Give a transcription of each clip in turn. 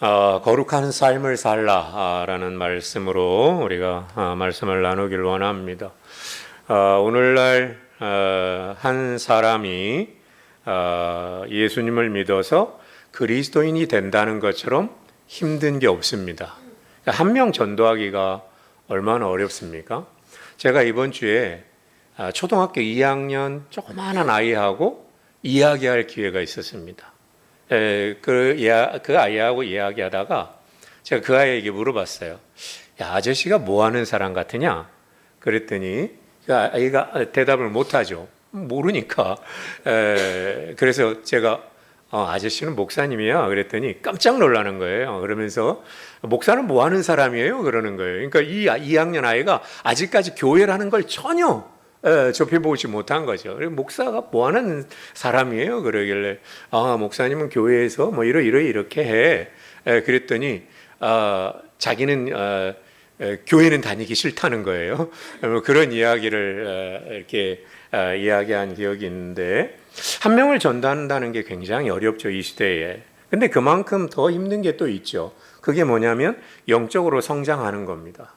거룩한 삶을 살라라는 말씀으로 우리가 말씀을 나누길 원합니다. 오늘날 한 사람이 예수님을 믿어서 그리스도인이 된다는 것처럼 힘든 게 없습니다. 한 명 전도하기가 얼마나 어렵습니까? 제가 이번 주에 초등학교 2학년 조그마한 아이하고 이야기할 기회가 있었습니다. 그 아이하고 이야기하다가 제가 그 아이에게 물어봤어요. 야, 아저씨가 뭐 하는 사람 같으냐? 그랬더니 그 아이가 대답을 못하죠. 모르니까. 그래서 제가 아저씨는 목사님이야. 그랬더니 깜짝 놀라는 거예요. 그러면서 목사는 뭐 하는 사람이에요? 그러는 거예요. 그러니까 이 2학년 아이가 아직까지 교회라는 걸 전혀 접해보지 못한 거죠. 목사가 뭐 하는 사람이에요? 그러길래 목사님은 교회에서 뭐 이렇게 해. 그랬더니 자기는 교회는 다니기 싫다는 거예요. 그런 이야기를 이렇게 이야기한 기억이 있는데, 한 명을 전도한다는 게 굉장히 어렵죠, 이 시대에. 근데 그만큼 더 힘든 게 또 있죠. 그게 뭐냐면 영적으로 성장하는 겁니다.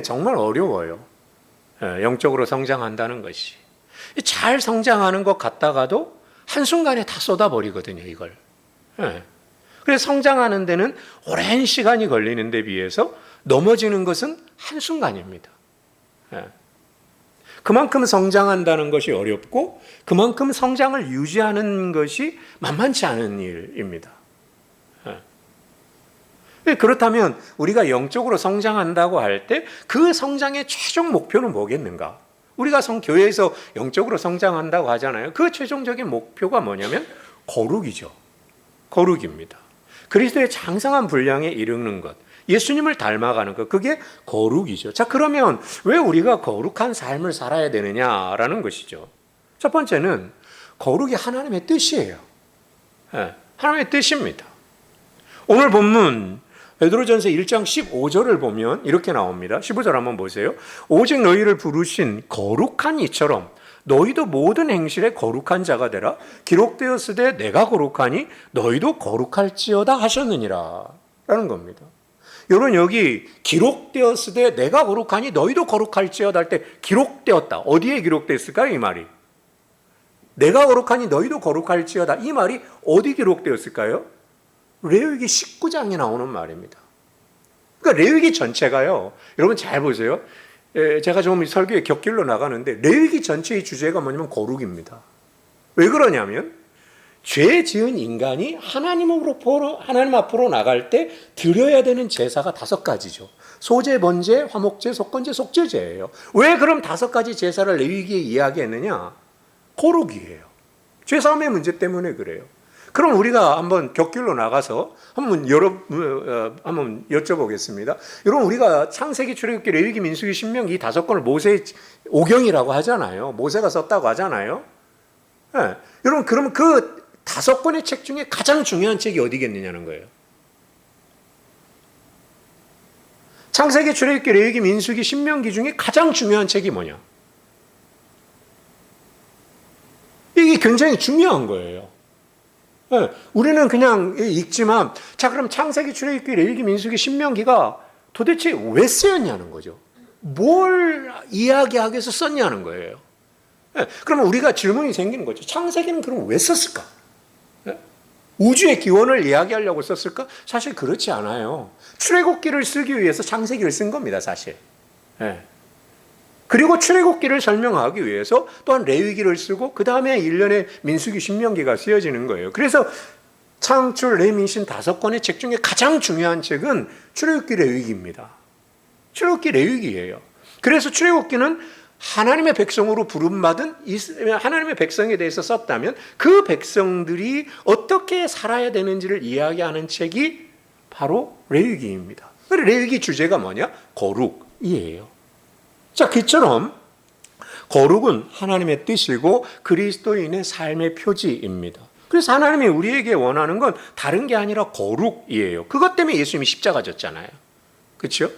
정말 어려워요. 영적으로 성장한다는 것이. 잘 성장하는 것 같다가도 한순간에 다 쏟아버리거든요, 이걸. 그래서 성장하는 데는 오랜 시간이 걸리는 데 비해서 넘어지는 것은 한순간입니다. 그만큼 성장한다는 것이 어렵고 그만큼 성장을 유지하는 것이 만만치 않은 일입니다. 그렇다면 우리가 영적으로 성장한다고 할 때 그 성장의 최종 목표는 뭐겠는가? 우리가 교회에서 영적으로 성장한다고 하잖아요. 그 최종적인 목표가 뭐냐면 거룩이죠. 거룩입니다. 그리스도의 장성한 분량에 이르는 것, 예수님을 닮아가는 것, 그게 거룩이죠. 자, 그러면 왜 우리가 거룩한 삶을 살아야 되느냐라는 것이죠. 첫 번째는 거룩이 하나님의 뜻이에요. 하나님의 뜻입니다. 오늘 본문 베드로전서 1장 15절을 보면 이렇게 나옵니다. 15절 한번 보세요. 오직 너희를 부르신 거룩한 이처럼 너희도 모든 행실에 거룩한 자가 되라. 기록되었으되 내가 거룩하니 너희도 거룩할지어다 하셨느니라 라는 겁니다. 여러분, 여기 기록되었으되 내가 거룩하니 너희도 거룩할지어다 할 때 기록되었다. 어디에 기록됐을까요? 이 말이. 내가 거룩하니 너희도 거룩할지어다. 이 말이 어디 기록되었을까요? 레위기 19장에 나오는 말입니다. 그러니까 레위기 전체가요. 여러분 잘 보세요. 제가 조금 설교에 곁길로 나가는데 레위기 전체의 주제가 뭐냐면 거룩입니다. 왜 그러냐면 죄 지은 인간이 하나님 앞으로 나갈 때 드려야 되는 제사가 5가지죠. 소제, 번제, 화목제, 속건제, 속죄제예요. 왜 그럼 5가지 제사를 레위기에 이야기했느냐? 거룩이에요. 죄사함의 문제 때문에 그래요. 그럼 우리가 한번 곁길로 나가서 한번 여쭤보겠습니다. 여러분, 우리가 창세기, 출애굽기, 레위기, 민수기, 신명기 이 5권을 모세의 오경이라고 하잖아요. 모세가 썼다고 하잖아요. 여러분, 그러면 그 5권의 책 중에 가장 중요한 책이 어디겠느냐는 거예요. 창세기, 출애굽기, 레위기, 민수기, 신명기 중에 가장 중요한 책이 뭐냐? 이게 굉장히 중요한 거예요. 우리는 그냥 읽지만, 자, 그럼 창세기, 출애굽기, 레위기, 민수기, 신명기가 도대체 왜 쓰였냐는 거죠. 뭘 이야기하기 위해서 썼냐는 거예요. 그러면 우리가 질문이 생기는 거죠. 창세기는 그럼 왜 썼을까? 우주의 기원을 이야기하려고 썼을까? 사실 그렇지 않아요. 출애굽기를 쓰기 위해서 창세기를 쓴 겁니다, 사실. 그리고 출애굽기를 설명하기 위해서 또한 레위기를 쓰고 그 다음에 1년에 민수기, 신명기가 쓰여지는 거예요. 그래서 창출, 레민신 5권의 책 중에 가장 중요한 책은 출애굽기, 레위기입니다. 출애굽기, 레위기예요. 그래서 출애굽기는 하나님의 백성으로 부름받은 하나님의 백성에 대해서 썼다면 그 백성들이 어떻게 살아야 되는지를 이야기하는 책이 바로 레위기입니다. 레위기 주제가 뭐냐? 거룩이에요. 자, 그처럼 거룩은 하나님의 뜻이고 그리스도인의 삶의 표지입니다. 그래서 하나님이 우리에게 원하는 건 다른 게 아니라 거룩이에요. 그것 때문에 예수님이 십자가 졌잖아요. 그렇죠?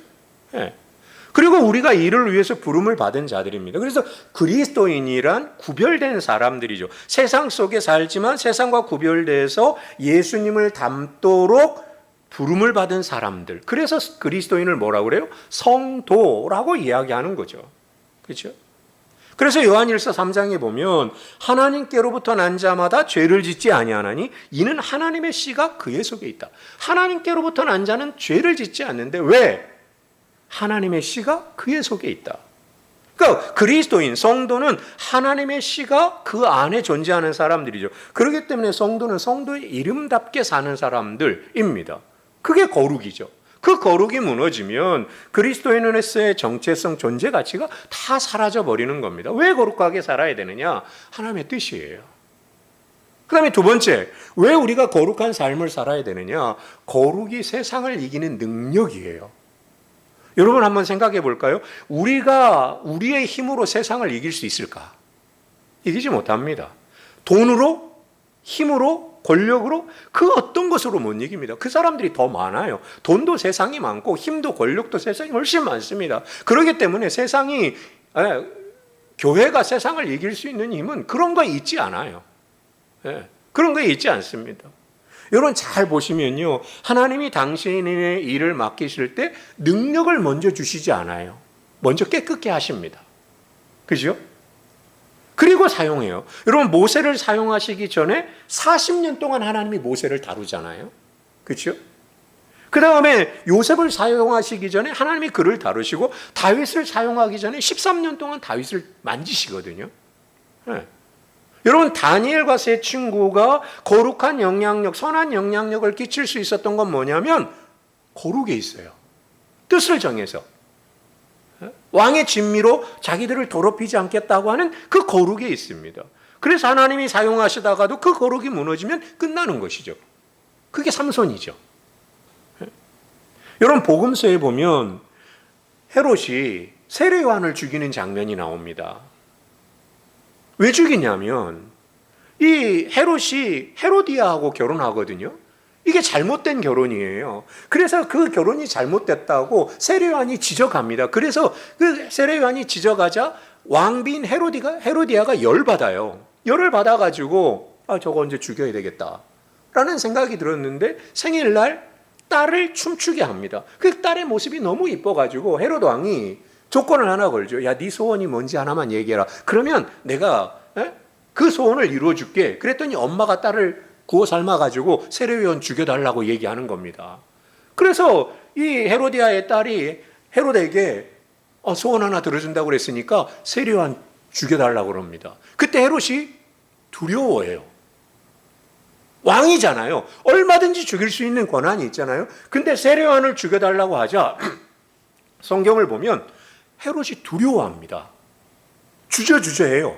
그리고 우리가 이를 위해서 부름을 받은 자들입니다. 그래서 그리스도인이란 구별된 사람들이죠. 세상 속에 살지만 세상과 구별돼서 예수님을 닮도록 부름을 받은 사람들. 그래서 그리스도인을 뭐라고 그래요? 성도라고 이야기하는 거죠. 그렇죠? 그래서 요한일서 3장에 보면 하나님께로부터 난 자마다 죄를 짓지 아니하나니 이는 하나님의 씨가 그의 속에 있다. 하나님께로부터 난 자는 죄를 짓지 않는데 왜? 하나님의 씨가 그의 속에 있다. 그러니까 그리스도인, 성도는 하나님의 씨가 그 안에 존재하는 사람들이죠. 그렇기 때문에 성도는 성도의 이름답게 사는 사람들입니다. 그게 거룩이죠. 그 거룩이 무너지면 그리스도인으로서의 정체성, 존재 가치가 다 사라져 버리는 겁니다. 왜 거룩하게 살아야 되느냐? 하나님의 뜻이에요. 그 다음에 두 번째, 왜 우리가 거룩한 삶을 살아야 되느냐? 거룩이 세상을 이기는 능력이에요. 여러분 한번 생각해 볼까요? 우리가 우리의 힘으로 세상을 이길 수 있을까? 이기지 못합니다. 돈으로, 힘으로, 권력으로 그 어떤 것으로 못 이깁니다. 그 사람들이 더 많아요. 돈도 세상이 많고 힘도 권력도 세상이 훨씬 많습니다. 그렇기 때문에 교회가 세상을 이길 수 있는 힘은 그런 거 있지 않아요. 그런 거 있지 않습니다. 여러분 잘 보시면요, 하나님이 당신의 일을 맡기실 때 능력을 먼저 주시지 않아요. 먼저 깨끗게 하십니다. 그죠? 그리고 사용해요. 여러분 모세를 사용하시기 전에 40년 동안 하나님이 모세를 다루잖아요. 그렇죠? 그 다음에 요셉을 사용하시기 전에 하나님이 그를 다루시고 다윗을 사용하기 전에 13년 동안 다윗을 만지시거든요. 네. 여러분 다니엘과 세 친구가 거룩한 영향력, 선한 영향력을 끼칠 수 있었던 건 뭐냐면 거룩에 있어요. 뜻을 정해서. 왕의 진미로 자기들을 더럽히지 않겠다고 하는 그 거룩에 있습니다. 그래서 하나님이 사용하시다가도 그 거룩이 무너지면 끝나는 것이죠. 그게 삼손이죠. 여러분 복음서에 보면 헤롯이 세례 요한을 죽이는 장면이 나옵니다. 왜 죽이냐면 이 헤롯이 헤로디아하고 결혼하거든요. 이게 잘못된 결혼이에요. 그래서 그 결혼이 잘못됐다고 세례요한이 지적합니다. 그래서 그 세례요한이 지적하자 왕비인 헤로디아가 열받아요. 열을 받아가지고 저거 언제 죽여야 되겠다라는 생각이 들었는데 생일날 딸을 춤추게 합니다. 그 딸의 모습이 너무 이뻐가지고 헤롯 왕이 조건을 하나 걸죠. 야, 네 소원이 뭔지 하나만 얘기해라. 그러면 내가 그 소원을 이루어줄게. 그랬더니 엄마가 딸을 구워 삶아가지고 세례요한 죽여달라고 얘기하는 겁니다. 그래서 이 헤로디아의 딸이 헤롯에게 소원 하나 들어준다고 그랬으니까 세례요한 죽여달라고 그럽니다. 그때 헤롯이 두려워해요. 왕이잖아요. 얼마든지 죽일 수 있는 권한이 있잖아요. 근데 세례요한을 죽여달라고 하자 성경을 보면 헤롯이 두려워합니다. 주저주저해요.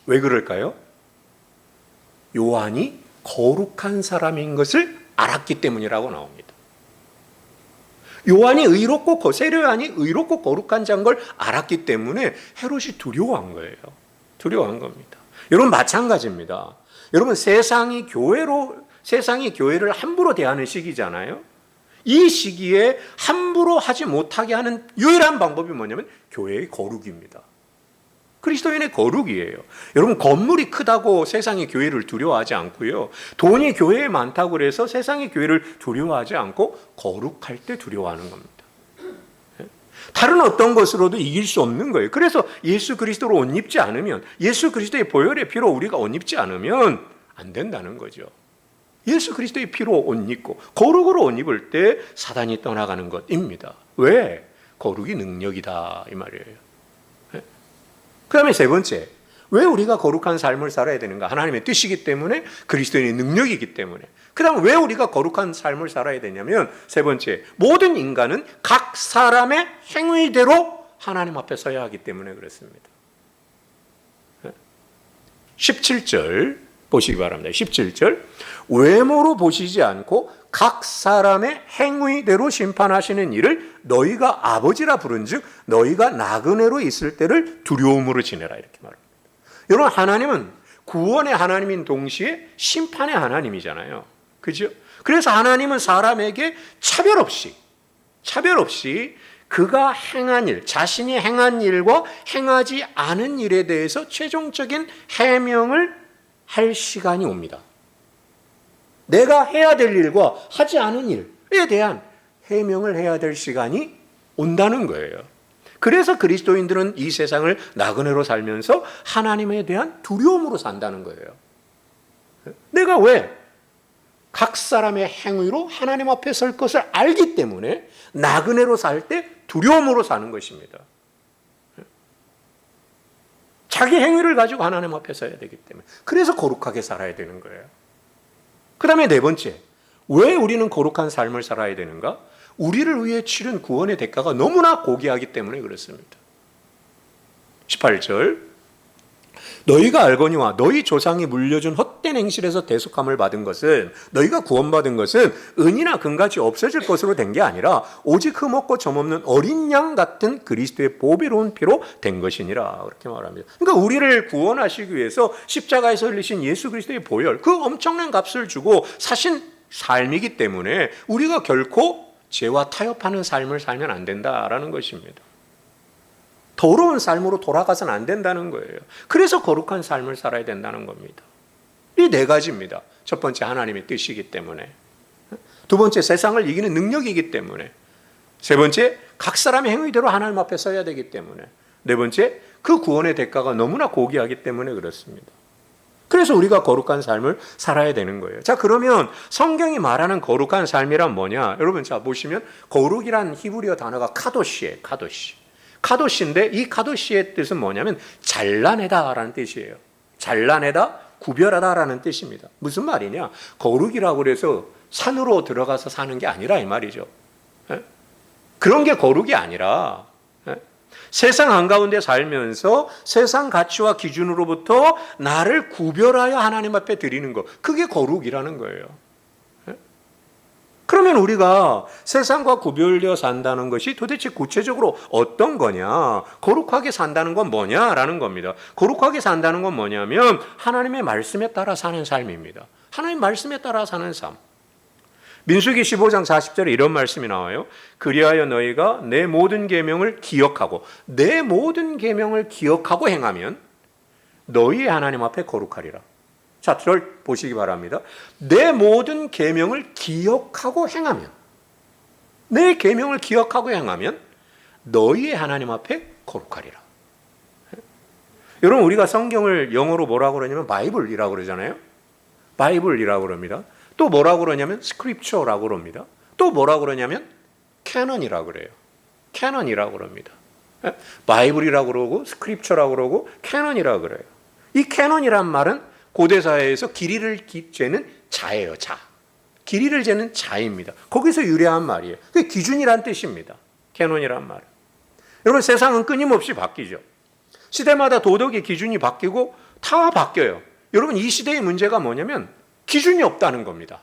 왜 그럴까요? 요한이 거룩한 사람인 것을 알았기 때문이라고 나옵니다. 요한이 의롭고 세례요한이 의롭고 거룩한 자인 걸 알았기 때문에 헤롯이 두려워한 거예요. 두려워한 겁니다. 여러분 마찬가지입니다. 여러분 세상이 교회를 함부로 대하는 시기잖아요. 이 시기에 함부로 하지 못하게 하는 유일한 방법이 뭐냐면 교회의 거룩입니다. 그리스도인의 거룩이에요. 여러분 건물이 크다고 세상이 교회를 두려워하지 않고요. 돈이 교회에 많다고 해서 세상이 교회를 두려워하지 않고 거룩할 때 두려워하는 겁니다. 다른 어떤 것으로도 이길 수 없는 거예요. 그래서 예수 그리스도로 옷 입지 않으면, 예수 그리스도의 보혈의 피로 우리가 옷 입지 않으면 안 된다는 거죠. 예수 그리스도의 피로 옷 입고 거룩으로 옷 입을 때 사단이 떠나가는 것입니다. 왜? 거룩이 능력이다 이 말이에요. 그 다음에 세 번째, 왜 우리가 거룩한 삶을 살아야 되는가? 하나님의 뜻이기 때문에, 그리스도인의 능력이기 때문에. 그 다음 왜 우리가 거룩한 삶을 살아야 되냐면 세 번째, 모든 인간은 각 사람의 행위대로 하나님 앞에 서야 하기 때문에 그렇습니다. 17절 보시기 바랍니다. 17절, 외모로 보시지 않고 각 사람의 행위대로 심판하시는 일을 너희가 아버지라 부른즉 너희가 나그네로 있을 때를 두려움으로 지내라 이렇게 말합니다. 여러분 하나님은 구원의 하나님인 동시에 심판의 하나님이잖아요. 그죠? 그래서 하나님은 사람에게 차별 없이 그가 행한 일, 자신이 행한 일과 행하지 않은 일에 대해서 최종적인 해명을 할 시간이 옵니다. 내가 해야 될 일과 하지 않은 일, 대한 해명을 해야 될 시간이 온다는 거예요. 그래서 그리스도인들은 이 세상을 나그네로 살면서 하나님에 대한 두려움으로 산다는 거예요. 내가 왜 각 사람의 행위로 하나님 앞에 설 것을 알기 때문에 나그네로 살 때 두려움으로 사는 것입니다. 자기 행위를 가지고 하나님 앞에 서야 되기 때문에. 그래서 거룩하게 살아야 되는 거예요. 그 다음에 네 번째, 왜 우리는 거룩한 삶을 살아야 되는가? 우리를 위해 치른 구원의 대가가 너무나 고귀하기 때문에 그렇습니다. 18절, 너희가 알거니와 너희 조상이 물려준 헛된 행실에서 대속함을 받은 것은, 너희가 구원받은 것은 은이나 금같이 없어질 것으로 된 게 아니라 오직 흠없고 점없는 어린 양 같은 그리스도의 보배로운 피로 된 것이니라, 그렇게 말합니다. 그러니까 우리를 구원하시기 위해서 십자가에서 흘리신 예수 그리스도의 보혈, 그 엄청난 값을 주고 사신 삶이기 때문에 우리가 결코 죄와 타협하는 삶을 살면 안 된다라는 것입니다. 더러운 삶으로 돌아가서는 안 된다는 거예요. 그래서 거룩한 삶을 살아야 된다는 겁니다. 이 네 가지입니다. 첫 번째, 하나님의 뜻이기 때문에. 두 번째, 세상을 이기는 능력이기 때문에. 세 번째, 각 사람의 행위대로 하나님 앞에 서야 되기 때문에. 네 번째, 그 구원의 대가가 너무나 고귀하기 때문에 그렇습니다. 그래서 우리가 거룩한 삶을 살아야 되는 거예요. 자, 그러면 성경이 말하는 거룩한 삶이란 뭐냐? 여러분, 자, 보시면 거룩이란 히브리어 단어가 카도시예요. 카도시인데 이 카도시의 뜻은 뭐냐면 잘라내다라는 뜻이에요. 잘라내다, 구별하다라는 뜻입니다. 무슨 말이냐? 거룩이라고 해서 산으로 들어가서 사는 게 아니라 이 말이죠. 그런 게 거룩이 아니라 세상 한가운데 살면서 세상 가치와 기준으로부터 나를 구별하여 하나님 앞에 드리는 것, 그게 거룩이라는 거예요. 그러면 우리가 세상과 구별되어 산다는 것이 도대체 구체적으로 어떤 거냐? 거룩하게 산다는 건 뭐냐라는 겁니다. 거룩하게 산다는 건 뭐냐면 하나님의 말씀에 따라 사는 삶입니다. 하나님 말씀에 따라 사는 삶. 민수기 15장 40절에 이런 말씀이 나와요. 그리하여 너희가 내 모든 계명을 기억하고, 내 모든 계명을 기억하고 행하면 너희의 하나님 앞에 거룩하리라. 자, 저를 보시기 바랍니다. 내 모든 계명을 기억하고 행하면, 내 계명을 기억하고 행하면 너희의 하나님 앞에 거룩하리라. 여러분, 우리가 성경을 영어로 뭐라고 그러냐면 바이블이라고 그러잖아요. 바이블이라고 그럽니다. 또 뭐라고 그러냐면 스크립처라고 그럽니다. 또 뭐라고 그러냐면 캐넌이라고 그래요. 캐넌이라고 그럽니다. 바이블이라고 그러고 스크립처라고 그러고 캐넌이라고 그래요. 이 캐넌이란 말은 고대 사회에서 길이를 재는 자예요. 자. 길이를 재는 자입니다. 거기서 유래한 말이에요. 그게 기준이란 뜻입니다. 캐논이란 말은. 여러분, 세상은 끊임없이 바뀌죠. 시대마다 도덕의 기준이 바뀌고 다 바뀌어요. 여러분, 이 시대의 문제가 뭐냐면 기준이 없다는 겁니다.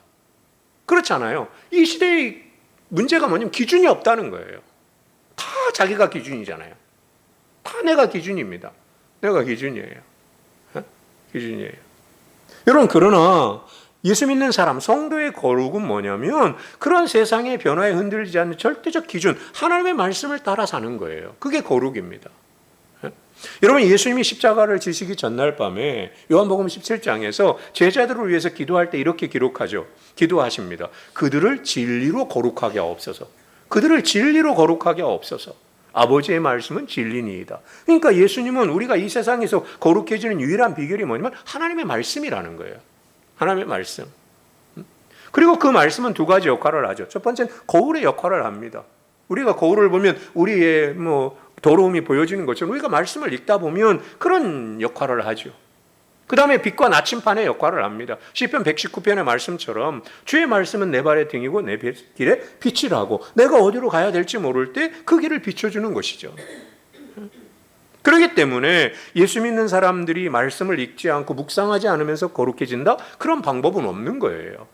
그렇잖아요. 이 시대의 문제가 뭐냐면 기준이 없다는 거예요. 다 자기가 기준이잖아요. 다 내가 기준입니다. 내가 기준이에요. 기준이에요. 여러분, 그러나 예수 믿는 사람, 성도의 거룩은 뭐냐면 그런 세상의 변화에 흔들리지 않는 절대적 기준, 하나님의 말씀을 따라 사는 거예요. 그게 거룩입니다. 여러분, 예수님이 십자가를 지시기 전날 밤에 요한복음 17장에서 제자들을 위해서 기도할 때 이렇게 기록하죠. 기도하십니다. 그들을 진리로 거룩하게 하옵소서. 그들을 진리로 거룩하게 하옵소서. 아버지의 말씀은 진리니이다. 그러니까 예수님은 우리가 이 세상에서 거룩해지는 유일한 비결이 뭐냐면 하나님의 말씀이라는 거예요. 하나님의 말씀. 그리고 그 말씀은 두 가지 역할을 하죠. 첫 번째는 거울의 역할을 합니다. 우리가 거울을 보면 우리의 더러움이 보여지는 것처럼 우리가 말씀을 읽다 보면 그런 역할을 하죠. 그 다음에 빛과 나침판의 역할을 합니다. 시편 119편의 말씀처럼 주의 말씀은 내 발의 등이고 내 길에 빛이라고, 내가 어디로 가야 될지 모를 때 그 길을 비춰주는 것이죠. 그렇기 때문에 예수 믿는 사람들이 말씀을 읽지 않고 묵상하지 않으면서 거룩해진다? 그런 방법은 없는 거예요.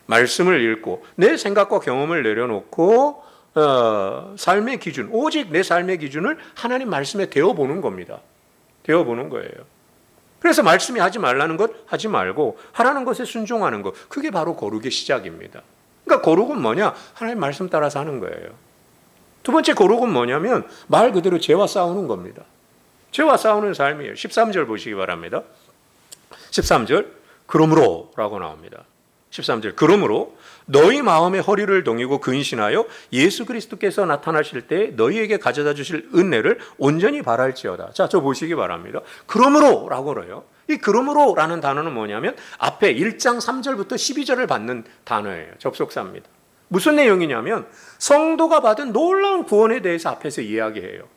말씀을 읽고 내 생각과 경험을 내려놓고 삶의 기준, 오직 내 삶의 기준을 하나님 말씀에 대어보는 겁니다. 대어보는 거예요. 그래서 말씀이 하지 말라는 것 하지 말고 하라는 것에 순종하는 것, 그게 바로 거룩의 시작입니다. 그러니까 거룩은 뭐냐? 하나님 말씀 따라 사는 거예요. 두 번째 거룩은 뭐냐면 말 그대로 죄와 싸우는 겁니다. 죄와 싸우는 삶이에요. 13절 보시기 바랍니다. 13절, 그러므로 라고 나옵니다. 13절. 그러므로 너희 마음의 허리를 동이고 근신하여 예수 그리스도께서 나타나실 때 너희에게 가져다 주실 은혜를 온전히 바랄지어다. 자, 저 보시기 바랍니다. 그러므로라고 그래요. 이 그러므로라는 단어는 뭐냐면 앞에 1장 3절부터 12절을 받는 단어예요. 접속사입니다. 무슨 내용이냐면 성도가 받은 놀라운 구원에 대해서 앞에서 이야기해요.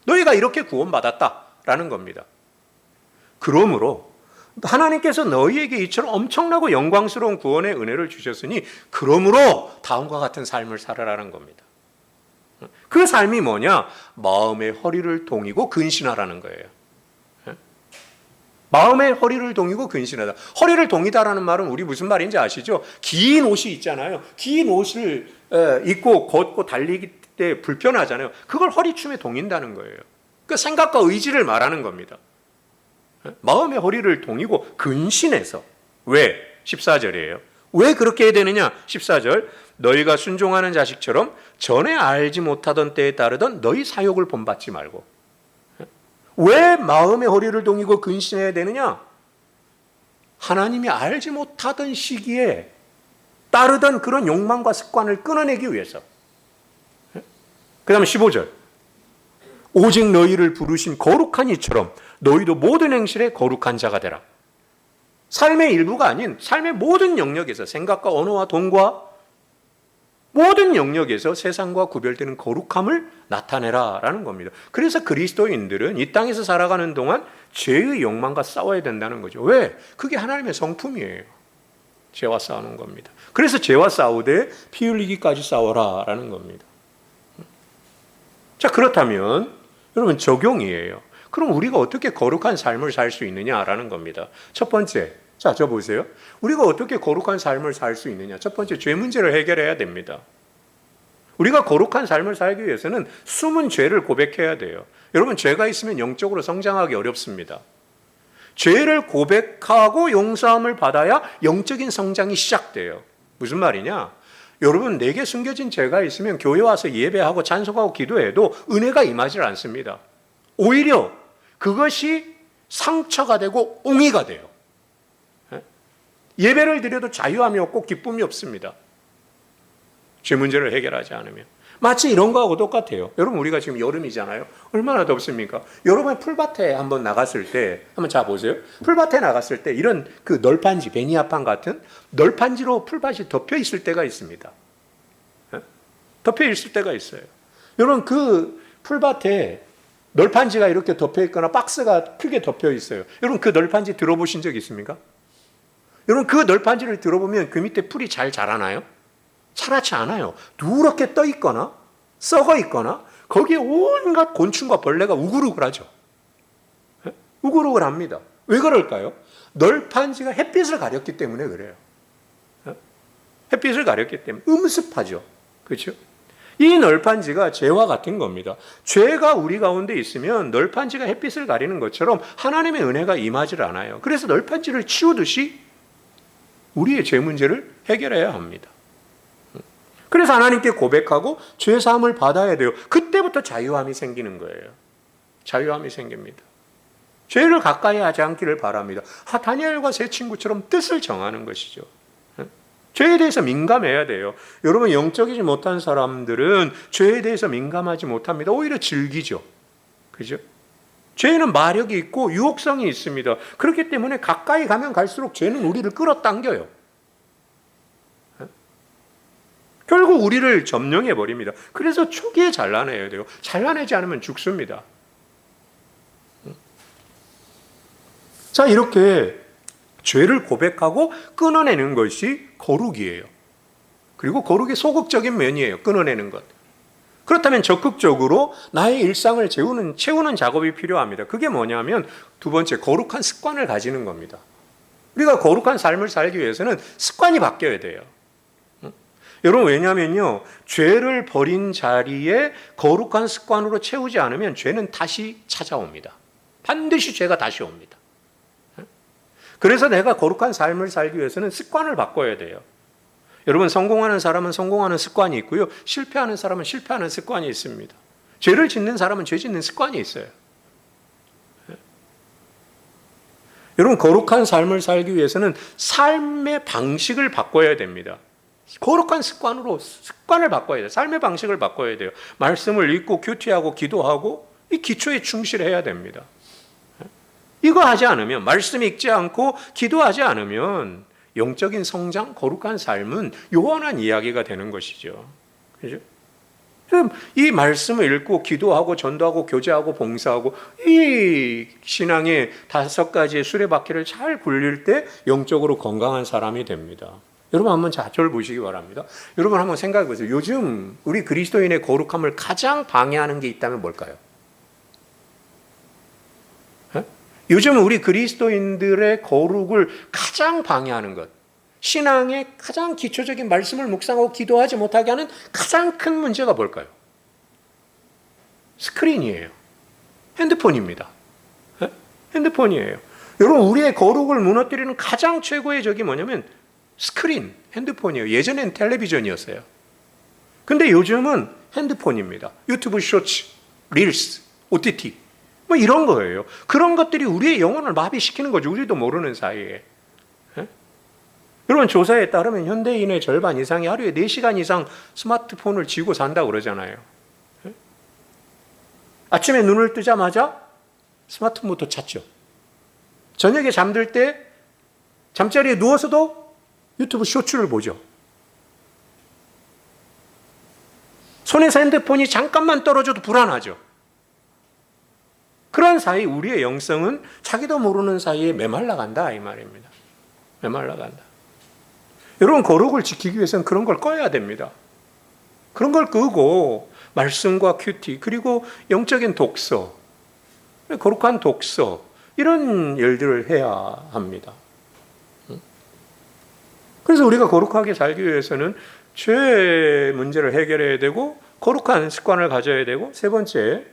너희가 이렇게 구원받았다라는 겁니다. 그러므로 하나님께서 너희에게 이처럼 엄청나고 영광스러운 구원의 은혜를 주셨으니 그러므로 다음과 같은 삶을 살아라는 겁니다. 그 삶이 뭐냐? 마음의 허리를 동이고 근신하라는 거예요. 마음의 허리를 동이고 근신하다. 허리를 동이다라는 말은 우리 무슨 말인지 아시죠? 긴 옷이 있잖아요. 긴 옷을 입고 걷고 달리기 때 불편하잖아요. 그걸 허리춤에 동인다는 거예요. 그 생각과 의지를 말하는 겁니다. 마음의 허리를 동이고 근신해서. 왜? 14절이에요. 왜 그렇게 해야 되느냐? 14절. 너희가 순종하는 자식처럼 전에 알지 못하던 때에 따르던 너희 사욕을 본받지 말고. 왜 마음의 허리를 동이고 근신해야 되느냐? 하나님이 알지 못하던 시기에 따르던 그런 욕망과 습관을 끊어내기 위해서. 그 다음에 15절. 오직 너희를 부르신 거룩한 이처럼 너희도 모든 행실에 거룩한 자가 되라. 삶의 일부가 아닌 삶의 모든 영역에서 생각과 언어와 돈과 모든 영역에서 세상과 구별되는 거룩함을 나타내라라는 겁니다. 그래서 그리스도인들은 이 땅에서 살아가는 동안 죄의 욕망과 싸워야 된다는 거죠. 왜? 그게 하나님의 성품이에요. 죄와 싸우는 겁니다. 그래서 죄와 싸우되 피 흘리기까지 싸워라라는 겁니다. 자, 그렇다면 여러분 적용이에요. 그럼 우리가 어떻게 거룩한 삶을 살 수 있느냐라는 겁니다. 첫 번째, 자, 저 보세요. 우리가 어떻게 거룩한 삶을 살 수 있느냐? 첫 번째, 죄 문제를 해결해야 됩니다. 우리가 거룩한 삶을 살기 위해서는 숨은 죄를 고백해야 돼요. 여러분, 죄가 있으면 영적으로 성장하기 어렵습니다. 죄를 고백하고 용서함을 받아야 영적인 성장이 시작돼요. 무슨 말이냐? 여러분, 내게 숨겨진 죄가 있으면 교회 와서 예배하고 찬송하고 기도해도 은혜가 임하지 않습니다. 오히려 그것이 상처가 되고 옹이가 돼요. 예배를 드려도 자유함이 없고 기쁨이 없습니다. 죄 문제를 해결하지 않으면. 마치 이런 거하고 똑같아요. 여러분, 우리가 지금 여름이잖아요. 얼마나 덥습니까? 여러분, 풀밭에 한번 나갔을 때 한번 자 보세요. 풀밭에 나갔을 때 이런 그 널판지, 베니아판 같은 널판지로 풀밭이 덮여 있을 때가 있습니다. 덮여 있을 때가 있어요. 여러분, 그 풀밭에 널판지가 이렇게 덮여 있거나 박스가 크게 덮여 있어요. 여러분, 그 널판지 들어보신 적 있습니까? 여러분, 그 널판지를 들어보면 그 밑에 풀이 잘 자라나요? 자라지 않아요. 누렇게 떠 있거나 썩어 있거나 거기에 온갖 곤충과 벌레가 우글우글하죠. 우글우글합니다. 왜 그럴까요? 널판지가 햇빛을 가렸기 때문에 그래요. 햇빛을 가렸기 때문에 음습하죠. 그렇죠? 이 널판지가 죄와 같은 겁니다. 죄가 우리 가운데 있으면 널판지가 햇빛을 가리는 것처럼 하나님의 은혜가 임하지 않아요. 그래서 널판지를 치우듯이 우리의 죄 문제를 해결해야 합니다. 그래서 하나님께 고백하고 죄사함을 받아야 돼요. 그때부터 자유함이 생기는 거예요. 자유함이 생깁니다. 죄를 가까이 하지 않기를 바랍니다. 다니엘과 세 친구처럼 뜻을 정하는 것이죠. 죄에 대해서 민감해야 돼요. 여러분, 영적이지 못한 사람들은 죄에 대해서 민감하지 못합니다. 오히려 즐기죠. 그죠? 죄는 마력이 있고 유혹성이 있습니다. 그렇기 때문에 가까이 가면 갈수록 죄는 우리를 끌어당겨요. 결국 우리를 점령해 버립니다. 그래서 초기에 잘라내야 돼요. 잘라내지 않으면 죽습니다. 자, 이렇게 죄를 고백하고 끊어내는 것이 거룩이에요. 그리고 거룩의 소극적인 면이에요. 끊어내는 것. 그렇다면 적극적으로 나의 일상을 채우는 작업이 필요합니다. 그게 뭐냐면 두 번째, 거룩한 습관을 가지는 겁니다. 우리가 거룩한 삶을 살기 위해서는 습관이 바뀌어야 돼요. 여러분, 왜냐면요, 죄를 버린 자리에 거룩한 습관으로 채우지 않으면 죄는 다시 찾아옵니다. 반드시 죄가 다시 옵니다. 그래서 내가 거룩한 삶을 살기 위해서는 습관을 바꿔야 돼요. 여러분, 성공하는 사람은 성공하는 습관이 있고요, 실패하는 사람은 실패하는 습관이 있습니다. 죄를 짓는 사람은 죄 짓는 습관이 있어요. 여러분, 거룩한 삶을 살기 위해서는 삶의 방식을 바꿔야 됩니다. 거룩한 습관을 바꿔야 돼요. 삶의 방식을 바꿔야 돼요. 말씀을 읽고 큐티하고 기도하고 이 기초에 충실해야 됩니다. 이거 하지 않으면, 말씀 읽지 않고 기도하지 않으면 영적인 성장, 거룩한 삶은 요원한 이야기가 되는 것이죠. 그죠? 이 말씀을 읽고 기도하고 전도하고 교제하고 봉사하고 이 신앙의 5가지의 수레바퀴를 잘 굴릴 때 영적으로 건강한 사람이 됩니다. 여러분 한번 저를 보시기 바랍니다. 여러분 한번 생각해 보세요. 요즘 우리 그리스도인의 거룩함을 가장 방해하는 게 있다면 뭘까요? 요즘 우리 그리스도인들의 거룩을 가장 방해하는 것, 신앙의 가장 기초적인 말씀을 묵상하고 기도하지 못하게 하는 가장 큰 문제가 뭘까요? 스크린이에요. 핸드폰입니다. 핸드폰이에요. 여러분, 우리의 거룩을 무너뜨리는 가장 최고의 적이 뭐냐면 스크린, 핸드폰이에요. 예전엔 텔레비전이었어요. 근데 요즘은 핸드폰입니다. 유튜브 쇼츠, 릴스, OTT 뭐 이런 거예요. 그런 것들이 우리의 영혼을 마비시키는 거죠. 우리도 모르는 사이에. 여러분, 조사에 따르면 현대인의 절반 이상이 하루에 4시간 이상 스마트폰을 쥐고 산다고 그러잖아요. 아침에 눈을 뜨자마자 스마트폰부터 찾죠. 저녁에 잠들 때 잠자리에 누워서도 유튜브 쇼츠를 보죠. 손에서 핸드폰이 잠깐만 떨어져도 불안하죠. 그런 사이 우리의 영성은 자기도 모르는 사이에 메말라간다 이 말입니다. 메말라간다. 여러분, 거룩을 지키기 위해서는 그런 걸 꺼야 됩니다. 그런 걸 끄고 말씀과 큐티, 그리고 영적인 독서, 거룩한 독서, 이런 일들을 해야 합니다. 그래서 우리가 거룩하게 살기 위해서는 죄의 문제를 해결해야 되고 거룩한 습관을 가져야 되고, 세 번째,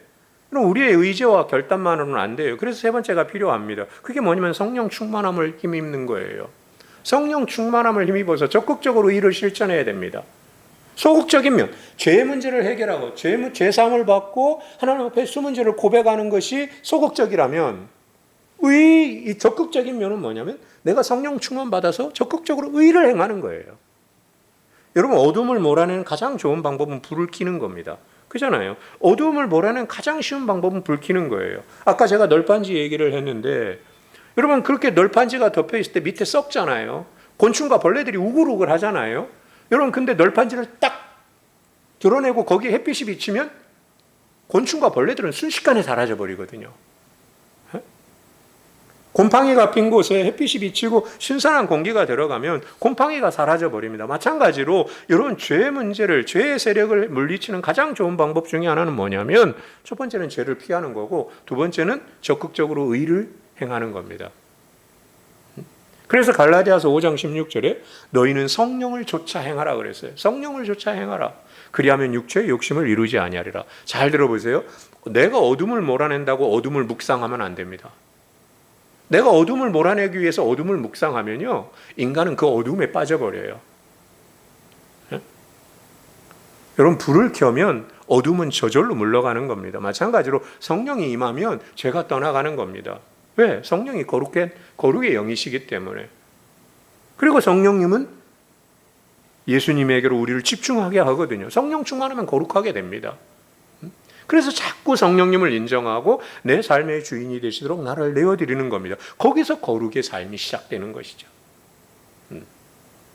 우리의 의지와 결단만으로는 안 돼요. 그래서 세 번째가 필요합니다. 그게 뭐냐면 성령 충만함을 힘입는 거예요. 성령 충만함을 힘입어서 적극적으로 일을 실천해야 됩니다. 소극적이면 죄의 문제를 해결하고 죄사함을 받고 하나님 앞에 수문제를 고백하는 것이 소극적이라면, 이 적극적인 면은 뭐냐면 내가 성령 충만 받아서 적극적으로 의를 행하는 거예요. 여러분, 어둠을 몰아내는 가장 좋은 방법은 불을 켜는 겁니다. 그잖아요. 어둠을 몰아내는 가장 쉬운 방법은 불 켜는 거예요. 아까 제가 널판지 얘기를 했는데, 여러분, 그렇게 널판지가 덮여 있을 때 밑에 썩잖아요. 곤충과 벌레들이 우글우글 하잖아요. 여러분, 근데 널판지를 딱 드러내고 거기에 햇빛이 비치면 곤충과 벌레들은 순식간에 사라져 버리거든요. 곰팡이가 핀 곳에 햇빛이 비치고 신선한 공기가 들어가면 곰팡이가 사라져 버립니다. 마찬가지로 여러분, 죄의 문제를, 죄의 세력을 물리치는 가장 좋은 방법 중에 하나는 뭐냐면, 첫 번째는 죄를 피하는 거고, 두 번째는 적극적으로 의를 행하는 겁니다. 그래서 갈라디아서 5장 16절에 너희는 성령을 좇아 행하라 그랬어요. 성령을 좇아 행하라. 그리하면 육체의 욕심을 이루지 아니하리라. 잘 들어보세요. 내가 어둠을 몰아낸다고 어둠을 묵상하면 안 됩니다. 내가 어둠을 몰아내기 위해서 어둠을 묵상하면요, 인간은 그 어둠에 빠져버려요. 여러분, 불을 켜면 어둠은 저절로 물러가는 겁니다. 마찬가지로 성령이 임하면 죄가 떠나가는 겁니다. 왜? 성령이 거룩의 영이시기 때문에. 그리고 성령님은 예수님에게로 우리를 집중하게 하거든요. 성령 충만하면 거룩하게 됩니다. 그래서 자꾸 성령님을 인정하고 내 삶의 주인이 되시도록 나를 내어드리는 겁니다. 거기서 거룩의 삶이 시작되는 것이죠.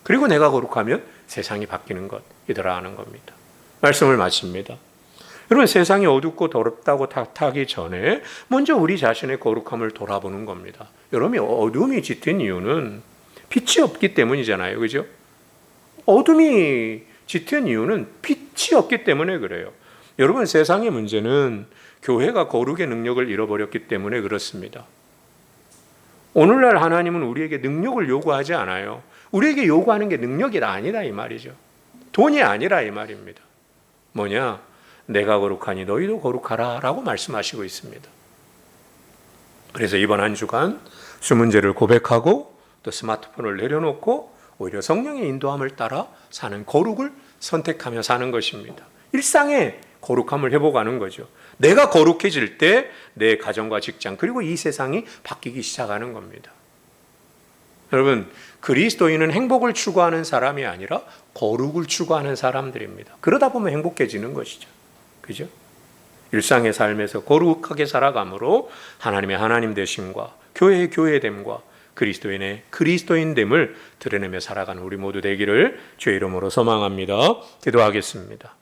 그리고 내가 거룩하면 세상이 바뀌는 것이더라 하는 겁니다. 말씀을 마칩니다. 여러분, 세상이 어둡고 더럽다고 탓하기 전에 먼저 우리 자신의 거룩함을 돌아보는 겁니다. 여러분, 어둠이 짙은 이유는 빛이 없기 때문이잖아요. 그죠? 어둠이 짙은 이유는 빛이 없기 때문에 그래요. 여러분, 세상의 문제는 교회가 거룩의 능력을 잃어버렸기 때문에 그렇습니다. 오늘날 하나님은 우리에게 능력을 요구하지 않아요. 우리에게 요구하는 게 능력이 아니라 이 말이죠. 돈이 아니라 이 말입니다. 뭐냐? 내가 거룩하니 너희도 거룩하라 라고 말씀하시고 있습니다. 그래서 이번 한 주간 수문제를 고백하고 또 스마트폰을 내려놓고 오히려 성령의 인도함을 따라 사는 거룩을 선택하며 사는 것입니다. 일상에 거룩함을 회복하는 거죠. 내가 거룩해질 때 내 가정과 직장, 그리고 이 세상이 바뀌기 시작하는 겁니다. 여러분, 그리스도인은 행복을 추구하는 사람이 아니라 거룩을 추구하는 사람들입니다. 그러다 보면 행복해지는 것이죠. 그죠? 일상의 삶에서 거룩하게 살아감으로 하나님의 하나님 되심과 교회의 교회됨과 그리스도인의 그리스도인됨을 드러내며 살아가는 우리 모두 되기를 주의 이름으로 소망합니다. 기도하겠습니다.